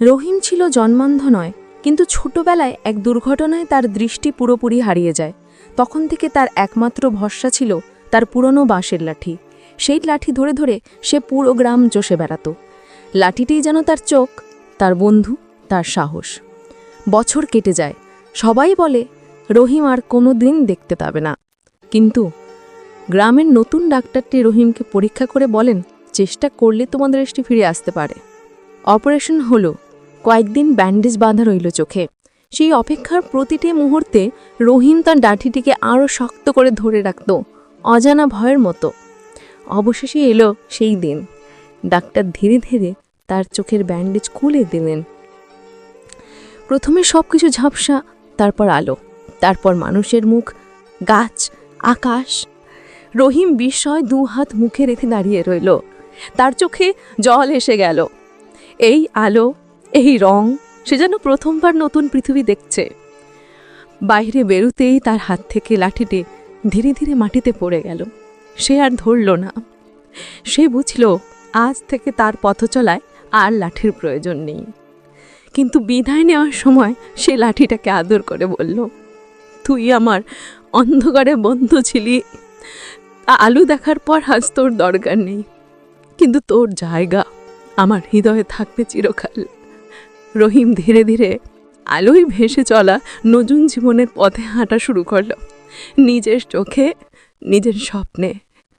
রহিম ছিল জন্মান্ধ নয়, কিন্তু ছোটবেলায় এক দুর্ঘটনায় তার দৃষ্টি পুরোপুরি হারিয়ে যায়। তখন থেকে তার একমাত্র ভরসা ছিল তার পুরনো বাঁশের লাঠি। সেই লাঠি ধরে ধরে সে পুরো গ্রাম চষে বেড়াত। লাঠিটিই যেন তার চোখ, তার বন্ধু, তার সাহস। বছর কেটে যায়, সবাই বলে রহিম আর কোনো দিন দেখতে পাবে না। কিন্তু গ্রামের নতুন ডাক্তারটি রহিমকে পরীক্ষা করে বলেন, চেষ্টা করলে তোমাদের দৃষ্টি ফিরে আসতে পারে। অপারেশন হলো, কয়েকদিন ব্যান্ডেজ বাঁধা রইল চোখে। সেই অপেক্ষার প্রতিটি মুহূর্তে রহিম তার লাঠিটিকে আরও শক্ত করে ধরে রাখত, অজানা ভয়ের মতো। অবশেষে এলো সেই দিন। ডাক্তার ধীরে ধীরে তার চোখের ব্যান্ডেজ খুলে দিলেন। প্রথমে সব কিছু ঝাপসা, তারপর আলো, তারপর মানুষের মুখ, গাছ, আকাশ। রহিম বিস্ময় 2 হাত মুখে রেখে দাঁড়িয়ে রইল। তার চোখে জল এসে গেল। এই আলো, এই রং, সে যেন প্রথমবার নতুন পৃথিবী দেখছে। বাইরে বেরোতেই তার হাত থেকে লাঠিটি ধীরে ধীরে মাটিতে পড়ে গেল। সে আর ধরল না। সে বুঝল আজ থেকে তার পথ চলায় আর লাঠির প্রয়োজন নেই। কিন্তু বিদায় নেওয়ার সময় সে লাঠিটাকে আদর করে বলল, তুই আমার অন্ধকারে বন্ধু ছিলি। আলু দেখার পর আজ তোর দরকার নেই, কিন্তু তোর জায়গা আমার হৃদয়ে থাকবে চিরকাল। রহিম ধীরে ধীরে আলোয় ভেসে চলা নতুন জীবনের পথে হাঁটা শুরু করল, নিজের চোখে, নিজের স্বপ্নে।